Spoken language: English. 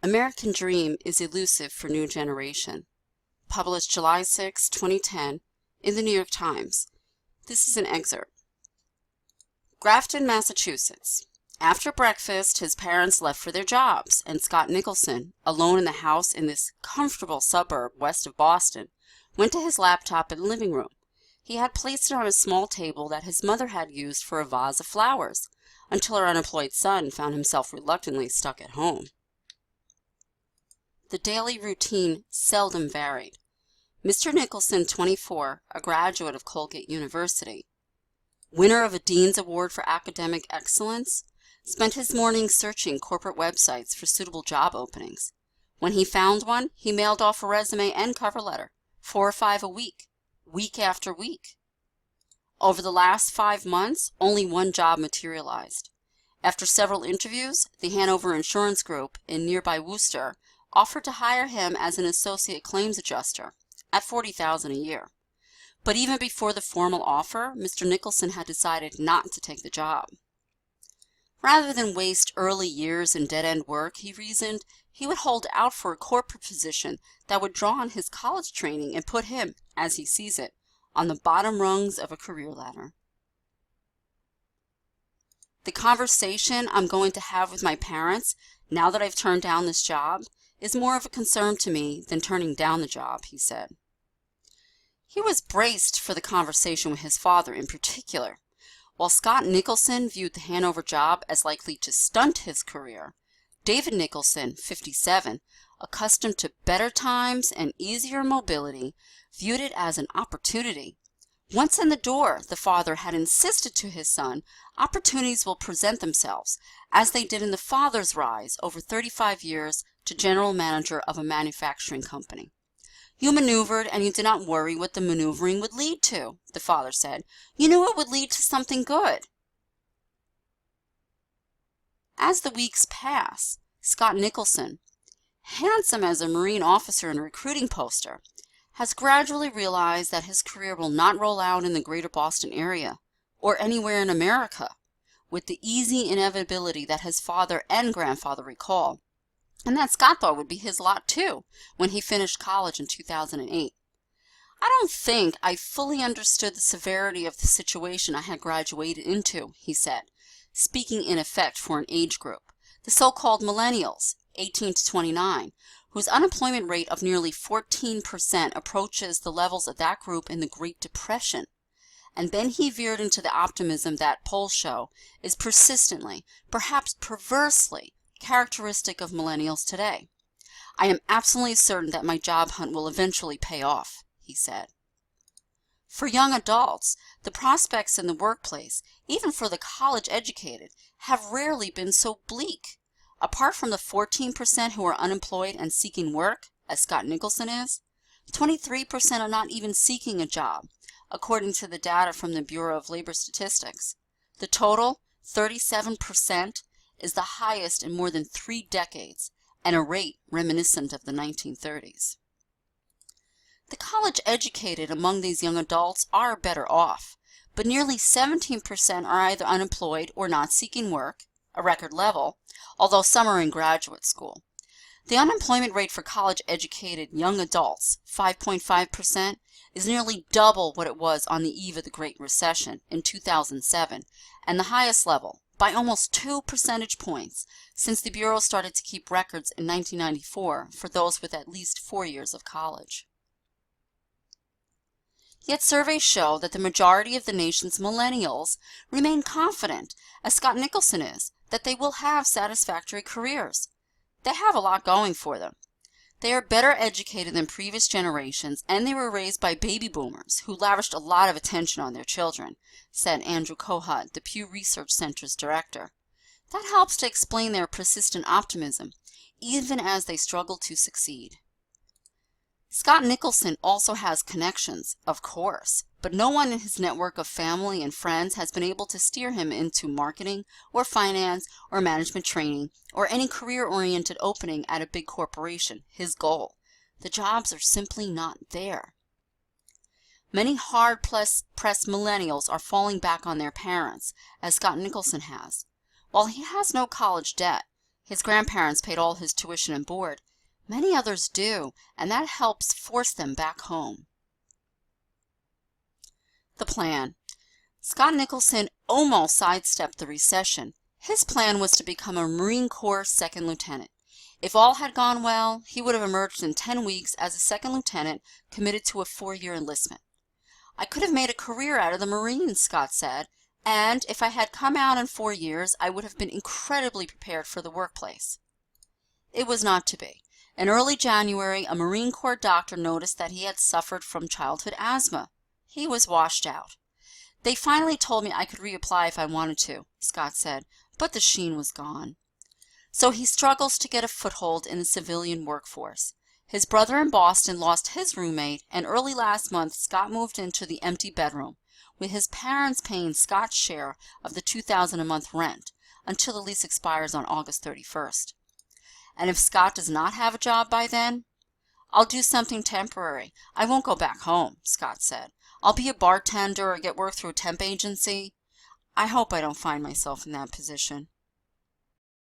American Dream is elusive for new generation. Published July 6, 2010, in the New York Times. This is an excerpt. Grafton, Massachusetts. After breakfast, his parents left for their jobs, and Scott Nicholson, alone in the house in this comfortable suburb west of Boston, went to his laptop in the living room. He had placed it on a small table that his mother had used for a vase of flowers, until her unemployed son found himself reluctantly stuck at home. The daily routine seldom varied. Mr. Nicholson, 24, a graduate of Colgate University, winner of a Dean's Award for Academic Excellence, spent his mornings searching corporate websites for suitable job openings. When he found one, he mailed off a resume and cover letter, 4 or 5 a week, week after week. Over the last 5 months, only one job materialized. After several interviews, the Hanover Insurance Group in nearby Worcester offered to hire him as an associate claims adjuster at $40,000 a year. But even before the formal offer, Mr. Nicholson had decided not to take the job. Rather than waste early years in dead-end work, he reasoned, he would hold out for a corporate position that would draw on his college training and put him, as he sees it, on the bottom rungs of a career ladder. The conversation I'm going to have with my parents, now that I've turned down this job, is more of a concern to me than turning down the job, he said. He was braced for the conversation with his father in particular. While Scott Nicholson viewed the Hanover job as likely to stunt his career, David Nicholson, 57, accustomed to better times and easier mobility, viewed it as an opportunity. Once in the door, the father had insisted to his son, opportunities will present themselves, as they did in the father's rise over 35 years to general manager of a manufacturing company. You maneuvered, and you did not worry what the maneuvering would lead to, the father said. You knew it would lead to something good. As the weeks pass, Scott Nicholson, handsome as a Marine officer in a recruiting poster, has gradually realized that his career will not roll out in the greater Boston area, or anywhere in America, with the easy inevitability that his father and grandfather recall, and that Scott thought would be his lot too when he finished college in 2008. I don't think I fully understood the severity of the situation I had graduated into, he said, speaking in effect for an age group, the so-called millennials, 18 to 29, whose unemployment rate of nearly 14% approaches the levels of that group in the Great Depression. And then he veered into the optimism that polls show is persistently, perhaps perversely, characteristic of millennials today. I am absolutely certain that my job hunt will eventually pay off, he said. For young adults, the prospects in the workplace, even for the college-educated, have rarely been so bleak. Apart from the 14% who are unemployed and seeking work, as Scott Nicholson is, 23% are not even seeking a job, according to the data from the Bureau of Labor Statistics. The total, 37%, is the highest in more than 3 decades, and a rate reminiscent of the 1930s. The college-educated among these young adults are better off, but nearly 17% are either unemployed or not seeking work, a record level, although some are in graduate school. The unemployment rate for college-educated young adults, 5.5%, is nearly double what it was on the eve of the Great Recession in 2007, and the highest level, by almost 2 percentage points, since the Bureau started to keep records in 1994 for those with at least 4 years of college. Yet surveys show that the majority of the nation's millennials remain confident, as Scott Nicholson is, that they will have satisfactory careers. They have a lot going for them. They are better educated than previous generations, and they were raised by baby boomers who lavished a lot of attention on their children, said Andrew Kohut, the Pew Research Center's director. That helps to explain their persistent optimism, even as they struggle to succeed. Scott Nicholson also has connections, of course, but no one in his network of family and friends has been able to steer him into marketing or finance or management training or any career-oriented opening at a big corporation, his goal. The jobs are simply not there. Many hard-pressed millennials are falling back on their parents, as Scott Nicholson has. While he has no college debt, His grandparents paid all his tuition and board. Many others do, and that helps force them back home. The plan. Scott Nicholson almost sidestepped the recession. His plan was to become a Marine Corps second lieutenant. If all had gone well, he would have emerged in 10 weeks as a second lieutenant committed to a 4-year enlistment. I could have made a career out of the Marines, Scott said, and if I had come out in 4 years, I would have been incredibly prepared for the workplace. It was not to be. In early January, a Marine Corps doctor noticed that he had suffered from childhood asthma. He was washed out. They finally told me I could reapply if I wanted to, Scott said, but the sheen was gone. So he struggles to get a foothold in the civilian workforce. His brother in Boston lost his roommate, and early last month Scott moved into the empty bedroom, with his parents paying Scott's share of the $2,000 a month rent until the lease expires on August 31st. And if Scott does not have a job by then, "I'll do something temporary. I won't go back home," Scott said. "I'll be a bartender or get work through a temp agency. I hope I don't find myself in that position."